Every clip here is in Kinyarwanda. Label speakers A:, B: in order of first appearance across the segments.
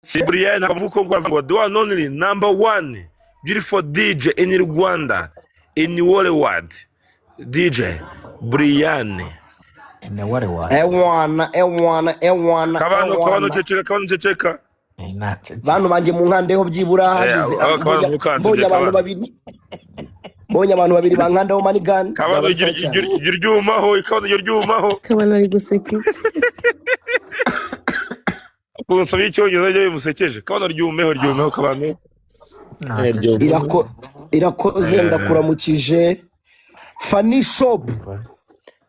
A: Brian akavuga ngo the one only number one beautiful DJ in Rwanda in Hollywood DJ Brian
B: in Hollywood
A: kabano ceceka
C: bantu banje mu nkandeho byibura hagize mbonye abantu babiri bankandaho manigani
A: kabano ryumaho
D: kabano ari guseka
A: Kunsaba icyongereza cyo bimusekeje kabano ryumeho kabano
C: irakoze ndakuramukije Funny shop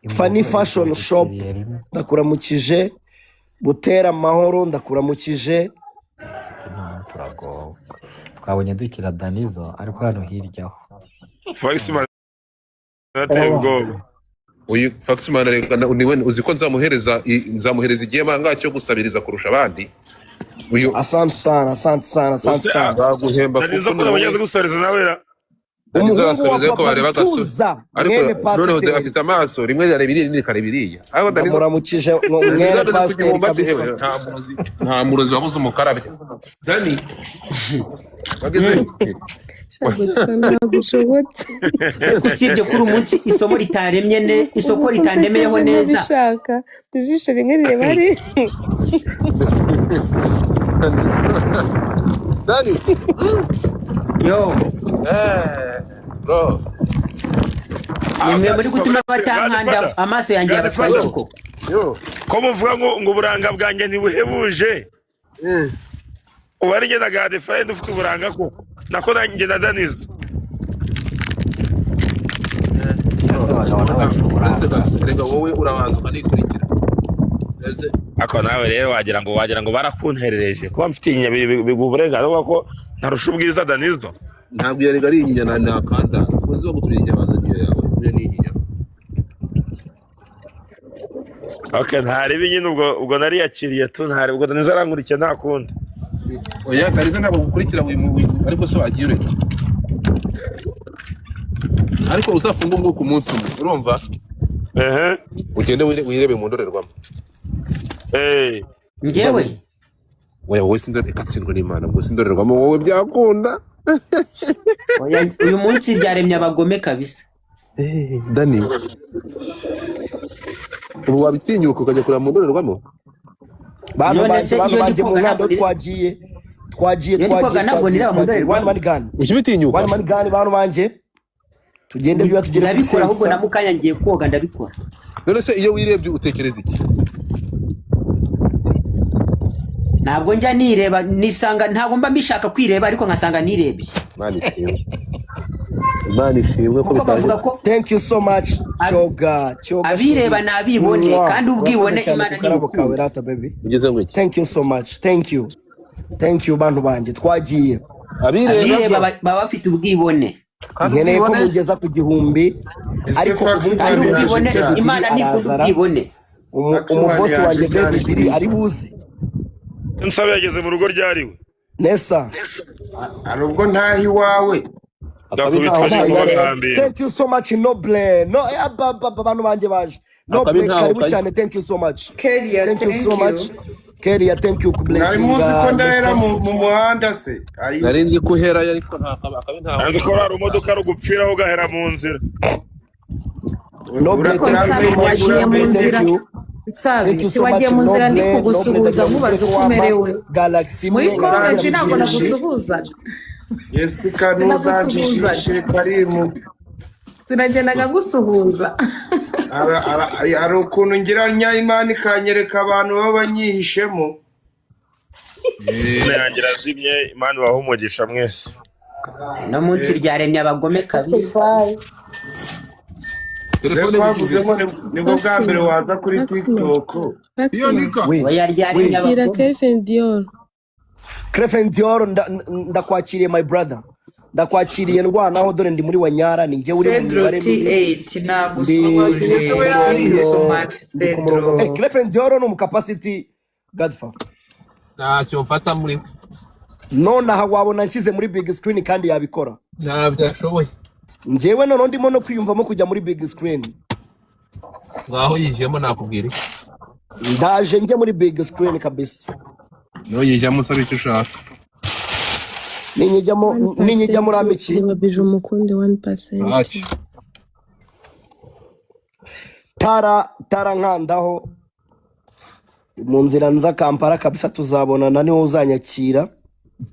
C: Funny fashion shop ndakuramukije Butera amahoro ndakuramukije
B: turago twabonye dukira Danizo ariko hano hiryaho
A: Faxman natego
E: uyu Faxman niwe uziko nzamuhereza igihe manga cyo gusabiriza kurusha abandi uyu
C: asante sana
E: baguhemba
A: kuko nabageze gusariza nawera
E: umuhungu ko bareba gasuza ariko none afite amaso rimwe rirareba irindi karebiriya aho Danizo
C: muramukije mwene pastor kabisa
E: nta murozi wabuze umukarabye Dani bageze
D: gushobotse
F: usibye kuri umunsi isomo ritaremye isoko ritandemeyeho neza
D: bishaka ijisho rimwe rireba ari
E: Dani
F: yo
E: bro
F: nimwe muri gutuma batankanda amaso yanjye yabatwaye koko
E: yo
A: ko muvuga ngo buranga bwanjye ntibuhebuje ubarige na God find ufite uburanga ko nako nanjye na Danizo
E: rega wowe urabanza ukanikurikira
A: ako nawe rero wagira ngo barakunterereje kuba mfite inyabiri biguburenga ko ntarusha ubwiza Danizo
E: ntabwo yarega ari inyana nakanda uzi wo gutumira inyabaza niyo yawe niyo ni inyana
A: okay ntari nyine ubwo nari yakiriye tu ntari ubwo Danizo arankurikiye nta kundi
E: oya Danizo ntabwo gukurikira ariko so wagiye ureka ariko uzafunga umwuka umunsi umwe urumva ugende wirebe mu ndorerwamo
F: njyewe
E: wowe reka tsindwe n'Imana ngo sindorerwamo wowe byakunda
F: uyu munsi ryaremye abagome kabisa
E: Dani ubu wabitinyuka ukajya kureba mu ndorerwamo
C: bantu banje mu nkando twagiye one man gun
E: ukibitinyuka
C: one man gun bantu banje tugende biba tugere
F: ndabikora ahubwo namukanya ngiye koga ndabikora
E: none se iyo wirebye utekereza iki
F: ntabwo njya nireba nisanga ntabwo mba mbishaka kwireba ariko nkasanga nirebye
E: Imana ishimwe ko
F: bavuga ko
C: thank you so much choga
F: abireba nabibone kandi ubwibone Imana ni
C: bukawera baby
E: ugeze ngo iki
C: thank you so much thank you bantu banje twagiye
F: abireba baba bafite ubwibone
C: nkeneye ko mugeza ku gihumbi ariko
F: kandi ubwibone Imana ni ubwibone
C: umubosi wanjye David ari buze
A: nsabe yageze mu rugo ryariwe
C: Nesa
G: arubwo ntahi wawe
C: thank you so much Noble no abantu banje baje Noble karibu cyane thank you so much thank you so much Keria thank you blessing
G: nari muzi ko ndahera mu muhanda se
E: narinzi ko uhera ariko
A: nzi ko ari umodoka rugupfiraho ugahera mu nzira
C: Noble thank you
D: Sabi si wagiye mu nzira ndi kugusuhuza mubaza uko umerewe muri college ntabwo nagusuhuza
G: Jessica nuzanjishe karimu
D: turagendaga gusuhuza
G: ari ukuntu ngira Imana ikanyereka abantu baba banyihishemo
A: yangira zimye Imana bahumugisha mwese
F: no munsi ryaremye abagome kabisa
G: telefone bavuzemo nibwo bwa mbere waza kuri TikTok
E: iyo nika
F: oya ryaremye
D: abagome
C: Clefen Dior ndakwakiriye my brother ndakwakiriye ndwanaho dore ndi muri Wanyara ni nge uri mu mibare Clefen Dior no mu capacity Godfa
E: ntacyo mfata muri
C: none aha wabona nshyize muri big screen kandi yabikora
E: ntabyashoboye
C: njyewe none ndimo no kwiyumvamo kujya muri big screen
E: ngaho yijemo nakubwira
C: ndaje njye muri big screen kabisa
E: no yijamo sabe icyo ushaka
C: ninyijamo ramici
H: niba bije umukunde 1%.
C: tara nkandaho mu nzira nza Kampala kabisa tuzabonana niho uzanyakira.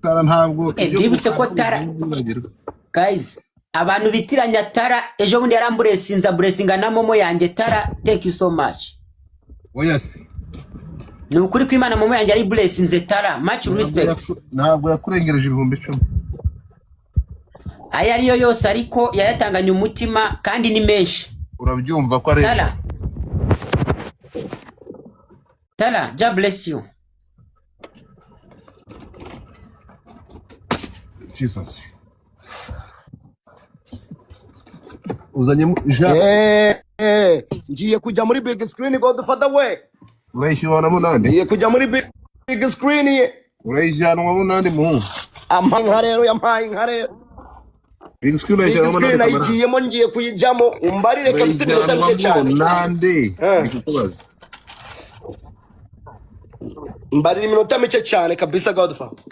E: Tara ntabwo
F: bibutse ko Tara guys abantu bitiranya Tara ejo bundi yaramburesinza buresinga na momo yanjye Tara thank you so much.
E: Oyasi
F: ni ukuri ko Imana momo yanjye ari buresinze Tara much respect.
E: Ntabwo yakurengereje 10,000
F: aya ariyo yose ariko yayatanganye umutima kandi ni menshi.
E: Urabyumva ko ari
F: Tara God bless you.
E: Jesus. Uzanye
C: ngiye kujya muri big screen Godfather we.
E: Urayishwana munande?
C: Ngiye kujya muri big screen ye.
E: Urayishwana munande mu?
C: Ampa rero yampaye inka rero.
E: Big screen urayishwana munande?
C: Nayigiyemo ngiye kuyijyamo umbarire kabisa iminota mike cyane.
E: Nande? Ndikubaza.
C: Mbarire iminota mike cyane kabisa Godfather.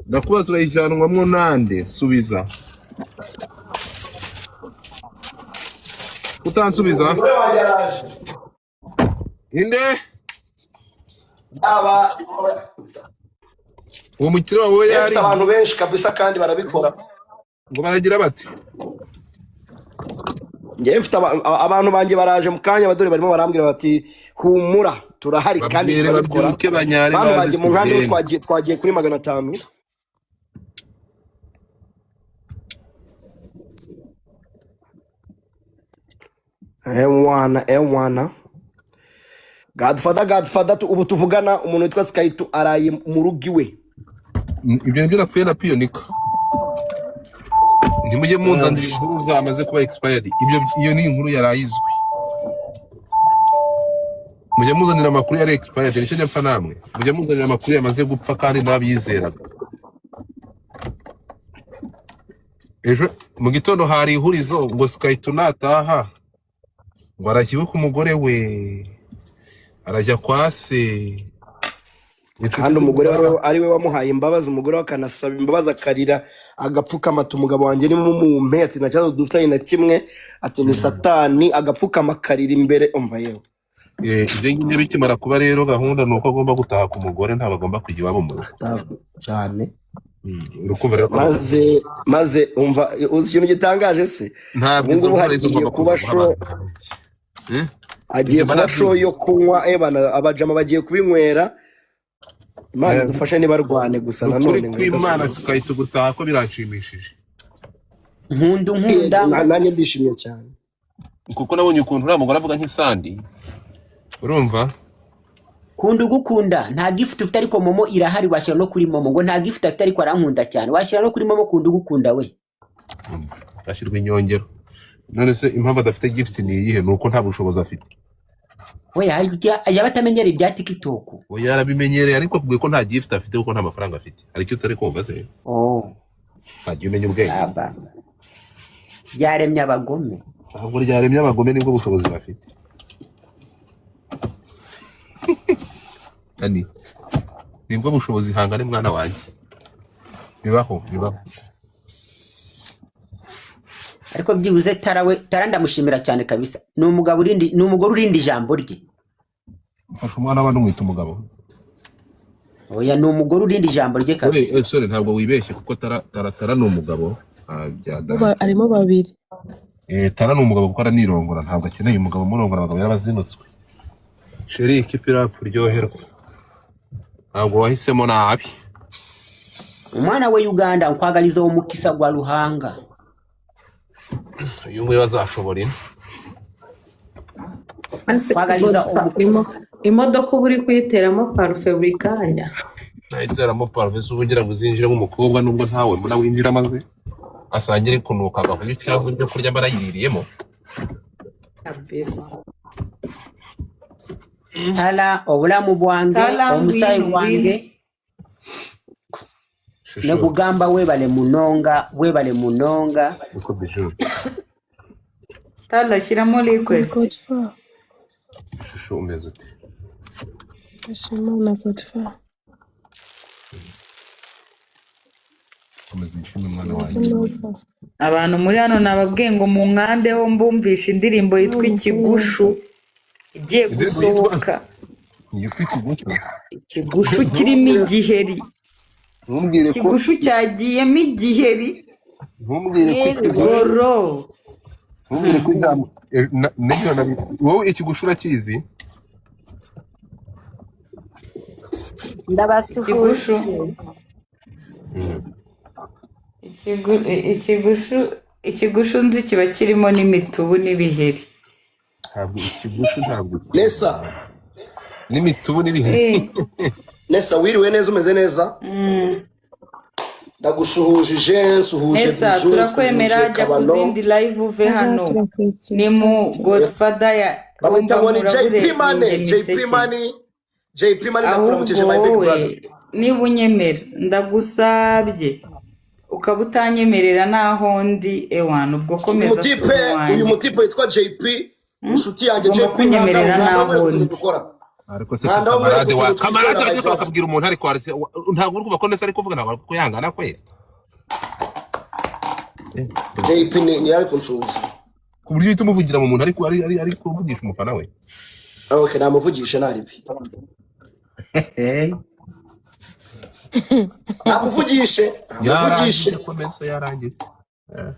E: Ndakubaza urayishwanwa nande? Subiza. Utansubiza? Inde?
C: Aba
E: uwo mukire wawe yari
C: abantu benshi kabisa kandi barabikora.
E: Ngo baragira bate?
C: Ngiye mfite abantu banjye baraje mu kanya badore barimo barambwira bati humura turahari kandi barabikora. Abantu banjye mu nkande twagiye kuri 500. Ewana Godfather ubu tuvugana umuntu witwa Skyto araye mu rugo iwe.
E: Ibyo nibyo napfuye na Pionika. Ntimujye munzanira inkuru zamaze kuba expired. Iyo ni inkuru yarayizwe. Mujye muzanira amakuru yari expired nicyo nyapfa namwe. Mujye muzanira amakuru yamaze gupfa kandi nabiyizeraga. Ejo mu gitondo hari ihurizo ngo Skyto nataha ngo arakiwe ku mugore we arajya kwa se
C: kandi umugore ari we wamuhaye imbabazi. Umugore akanasaba imbabazi akarira agapfukama ati umugabo wanjye ni mumpe ati nacyo dufitanye na kimwe ati ni satani agapfukama akarira imbere umva yewe.
E: Ibyo nyine bikimara kuba rero gahunda nuko agomba gutaha ku mugore ntabagomba kujya iwabo mu rugo
C: cyane.
E: maze
C: umva uzi ikintu gitangaje se
E: ntabwo izo
C: hagiye kuba show agiye kuba show yo kunywa ebana abajama bagiye kubinywera. Imana dufashe nibarwane gusa nanone
E: ngo Imana Skyto gutaha ko biranshimishije.
F: Nkunda
C: nanjye ndishimye cyane
E: kuko nabonye ukuntu uriya mugore avuga nk'isandi. Urumva
F: kunda ugukunda nta gift ufite ariko momo irahari washyira no kuri momo ngo nta gift afite ariko arankunda cyane washyira no kuri momo kunda ugukunda we
E: ashyirwa inyongero. None se impamvu adafite gift ni iyihe? Nuko nta bushobozi afite.
F: Oya yaba atamenyereye ibya TikTok.
E: Oya yarabimenyereye ariko akubwiye ko nta gift afite kuko nta mafaranga afite. Ariko utari kumva se ntajya umenya ubwenge.
F: Yaremye abagome.
E: Ntabwo ryaremye abagome nibwo bushobozi bafite. Ani nibwo bushobozi hangane mwana wanjye. Bibaho.
F: Ariko byibuze Tara ndamushimira cyane kabisa. Ni umugore urindi ijambo rye.
E: Mfasha umwana w'abandi umwita umugabo.
F: Oya ni umugore urindi ijambo rye kabisa.
E: Sorry ntabwo wibeshye kuko Tara ni umugabo.
H: Arimo babiri.
E: Tara ni umugabo kuko aranirongora ntabwo akeneye umugabo murongora abagabo yarabazinutswe. Sheri kipira kuryoherwa. Ntabwo wahisemo nabi.
F: Umwana we Uganda nkwagaliza umukisa gwa Ruhanga.
E: Uyu nguyu bazashobora ino.
D: Imodoka uba uri kuyiteramo parufe buri kanya.
E: Nayiteramo parufe z'ubugira ngo uzinjire nk'umukobwa nubwo ntawe mbona winjira maze asangire kunuka agahuye cyangwa ibyo kurya barayiririyemo.
D: Kabisa.
F: Tala obulamu bwange omusayi gwange ne kugamba webale munonga
E: uko bijuru.
D: Tala shyiramo request.
E: Shusho umeze ute?
H: Ashima na Godfather.
E: komeza ishimwe mwana
H: Meze
E: wanjye.
H: neza.
D: abantu muri hano nababwiye ngo mu nkande ho mbumvisha indirimbo yitwa Ikigushu igiye gusohoka.
E: Yitwa Ikigushu.
D: Ikigushu kirimo igiheri.
E: Ntumbwire ko
D: Ikigushu cyagiyemo igiheri.
E: ntumbwire ko
D: Goro.
E: ntumbwire ko n'ibyo wowe Ikigushu urakizi?
D: Ikigushu. Ikigushu nzi kiba kirimo n'imitubu n'ibiheri.
E: Ntabwo Ikigushu ntabwo.
C: Nesa
E: N'imitubu n'ibiheri.
C: Nesa wiriwe neza umeze neza? Ndagushuhuje nsuhuje
D: Nesa
C: bijou.
D: turakwemera jya kuzindi live uve hano. Ni mu Godfather ya
C: Bamwita ni JP Money, JP Money. JP Money ndakuramukije my big brother.
D: Niba unyemera ndagusabye ukaba utanyemerera naho ndi ewana ubwo komeza
C: uyu mutipe yitwa JP inshuti yanjye JP
D: kunyemerera naho ndi
E: ariko se kamarade ariko bakabwira umuntu ariko ntabwo uri kubako nese ariko uvuga ntabwo kuyangana kwe
C: JP ni ariko nsuhuza
E: ku buryo uhita umuvugira mu muntu ariko ari kuvugisha umufana we.
C: Okay namuvugisha naribi nakuvugishe
E: komeza yarangiye.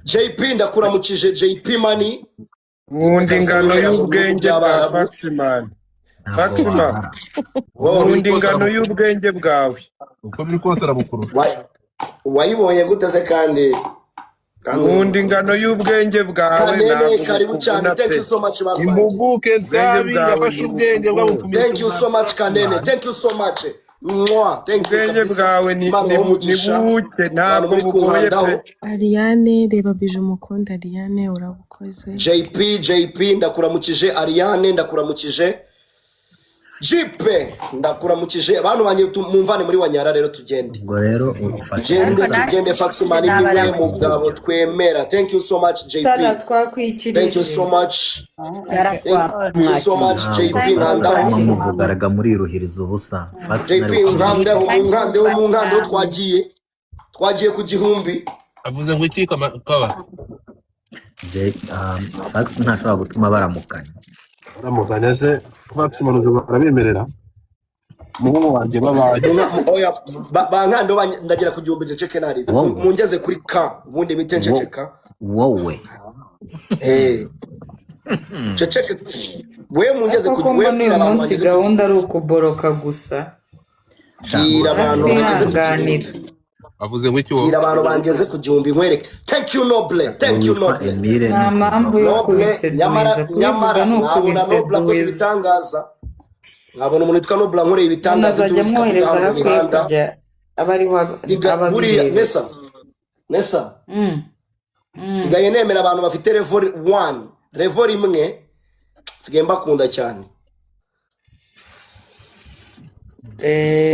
C: JP ndakuramukije JP Money
G: Wundi ngano y'ubwenge bwa Faxman. Faxman. Wundi ngano y'ubwenge bwawe.
E: Uko biri kose arabukuru.
C: Wayibonye guteze kandi
G: Wundi ngano y'ubwenge bwawe
C: ntabwo karibu cyane. Thank you so much baba.
E: Imbuguke nsabi yafashe ubwenge bw'abukumira.
C: Thank you so much Kanene. Thank you so much. Thank you.
G: Ubwenge bwawe ni buke ntabwo bugoye pe.
H: Ariane reba bije umukunda Ariane urabukoze.
C: JP ndakuramukije Ariane ndakuramukije Jipe ndakuramukije abantu banye mumvane muri Wanyara rero tugende.
B: Ubwo rero ufashe
C: tugende Faxman niwe mu byabo twemera. Thank you so much JP. Thank you so much. Thank you so much JP Nanda.
B: muvugaraga muri ruhiriza ubusa.
C: JP nkande twagiye ku gihumbi.
E: Avuze ngo iki kaba?
B: Fax ntashobora gutuma baramukanya.
E: Baramukanya se Faxman arabemerera. Muhungu wanjye babaye.
C: Oya bankando ndagira ku gihumbi ceceke nari. Mungeze kuri ka ubundi mite ceceka.
B: Wowe.
C: Ceceke we mungeze ku gihumbi
D: abantu gahunda ari ukuboroka gusa.
C: Gira abantu
D: bageze
E: Avuze ngo iki wowe?
C: Gira abantu bangeze ku gihumbi nkwereke. Thank you Noble. Thank you Noble.
D: Nta mpamvu yo kubiseduza.
C: Nyamara nabona Noble akoze ibitangaza. Nkabona umuntu witwa Noble ankoreye ibitangaza
D: by'ubuzima mwohereza hakwiye kujya abariho
C: ababiri. Nesa. Sigaye nemera abantu bafite level 1. Level imwe sigaye mbakunda cyane.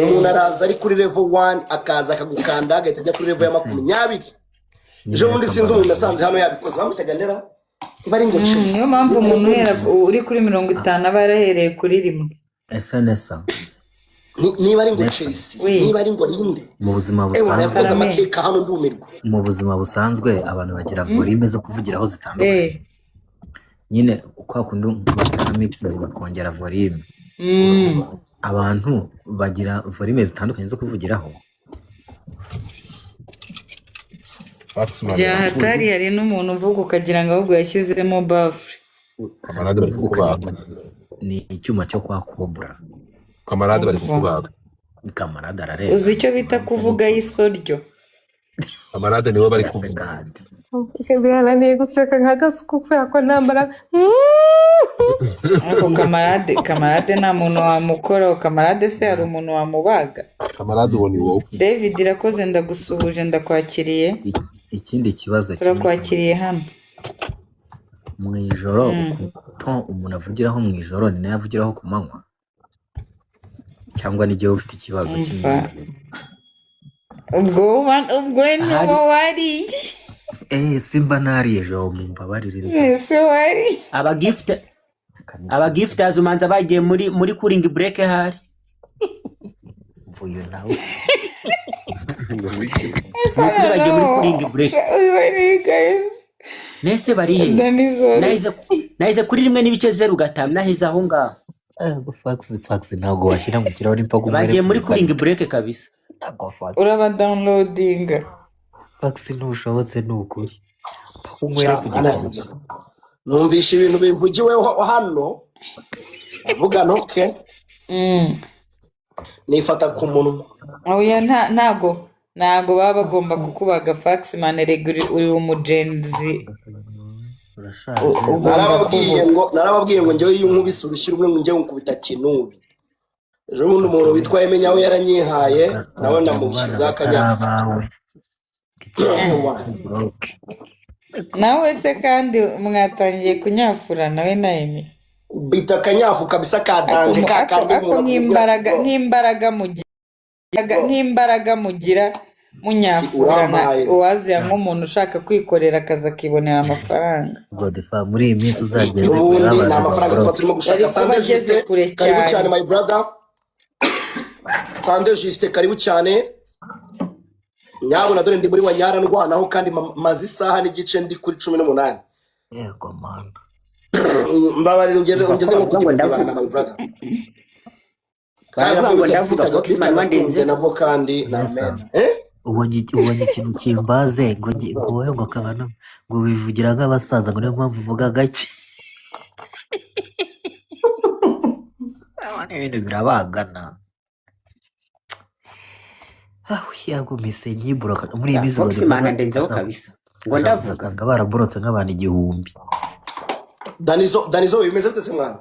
C: Umuntu araza ari kuri level 1 akaza akagukanda agahita ajya kuri level ya 20. Ejo bundi sinzi umuntu nasanze hano yabikoze bamutaganira ntibari ngo Chelsea.
D: Niyo mpamvu umuntu uri kuri 50 aba yarahereye kuri rimwe.
B: SNS
C: niba ari ngo Chelsea niba ari ngo ninde
B: mu buzima busanzwe
C: amateka hano ndumirwa.
B: Mu buzima busanzwe abantu bagira volume zo kuvugiraho zitandukanye. Nyine uko akunda bakora mix bakongera volume. Abantu bagira volume zitandukanye zo kuvugiraho.
D: Hatari hari n'umuntu uvuga ukagira ngo ahubwo yashyizemo bafure.
E: Kamarade bari kukubaga.
B: Ni icyuma cyo kwa Cobra.
E: Kamarade bari kukubaga.
B: Kamarade arareba.
D: Uzi icyo bita kuvuga isoryo.
E: Kamarade niwe bari kuvuga.
H: Birananiye guseka nk'agasuku kubera ko ntambara.
D: Ariko kamarade nta muntu wamukora. Kamarade se hari umuntu wamubaga.
E: Kamarade uwo ni wowe.
D: David irakoze ndagusuhuje ndakwakiriye.
B: Ikindi kibazo
D: turakwakiriye hano
B: mu ijoro to umuntu avugiraho mu ijoro ni nayo avugiraho ku manywa cyangwa n'igihe ufite ikibazo kimwe.
D: Ubwo niwo wari
B: simba nari ejo mumbabarire
D: ese wari
F: abagifters umanza bagiye muri cooling break hari
B: mvuyo nawe
E: ngo ngwiki
F: nukuri bagiye muri cooling break nese bari he nahize kuri 1.0 nahize aho ngaho
B: fax ntabwo washyira mu kirahure mpaka
F: bagiye muri cooling break kabisa
B: ntabwo fax
D: uraba downloadinga
B: fax ntushobotse nukuri
C: numvisha ibintu bivugiweho hano avuga ntoke nifata ku munwa
D: oya ntago baba bagomba kukubaga fax man reguri uri umugenzi
C: narababwiye ngo njyewe iyo nkubise urushyira umwe ngo njye nkubita kinubi ejo bundi umuntu witwa Yemenya we yaranyihaye nawe namushyize akanyafu
D: nawe se kandi mwatangiye kunyafura nawe nawe
C: bita akanyafu kabisa kadanje kakandi nk'imbaraga mugira munyafurana uwaziya nk'umuntu ushaka kwikorera akazi akibonera amafaranga
B: Godfa muri iyi minsi uzagenda
C: ubundi ni amafaranga tuba turimo gushaka Sande Juste karibu cyane my brother Sande Juste karibu cyane nyabona dore ndi muri Wanyara ndwanaho kandi maze isaha n'igice ndi kuri 18
B: yego man
C: mbabarira ungeze mu kugibana my brother
F: kandi ndavuga Fox man wandenze
C: navo kandi na men
B: ubonye ikintu kimbaze ngo wowe ngo akabana ngo bivugira nk'abasaza ngo niyo mpamvu uvuga gake ibintu birabagana yagumise nyiburoka muri iyi minsi
F: Fox man ndenzeho kabisa ngo ndavuga
B: ngo baraborotse nk'abantu 1000
C: Danizo bimeze bite se mwana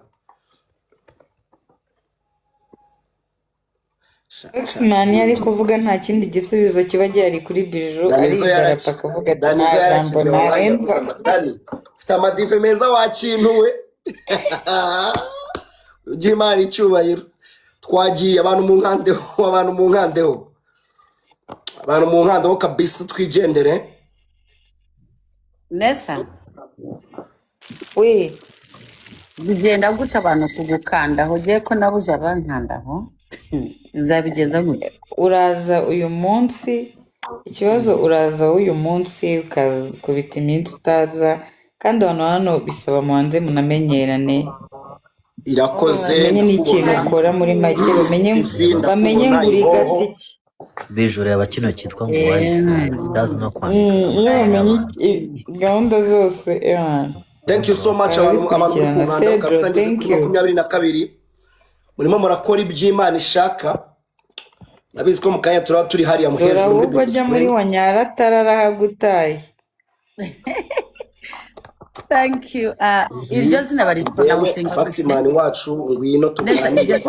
D: X-Man yari kuvuga nta kindi gisubizo kiba gihari kuri Bijou
C: Danizo
D: akavuga
C: Danizo yarakize wallahi Dani ufite amadive meza wakintuwe ugiye imana icyubahiro twagiye abantu mu nkandeho kabisa twigendere
I: Nesa
D: we
I: bigenda guca abantu kugukandaho ugiye ko nabuze abankandaho nzabigeza gute
D: uraza uyu munsi ikibazo uraza uyu munsi ukabita iminsi utaza kandi abantu hano bisaba mubanze munamenyerane
C: irakoze
D: bamenye n'ikintu ukora muri make bamenye ngo uri gatiki
B: Bijou reba kino cyitwa ngo wise does not kwandika
D: iyo bamenye gahunda zose
C: thank you so much abantu mukunda kabisa ngeze kuri 22 murimo murakora iby'Imana ishaka nabizi ko mukanya turi hariya mu hejuru
D: muri bajya muri Wanyara tararahagutaye
I: thank you iryo zina bari namusenga
C: Faxman wacu ngwino tuganire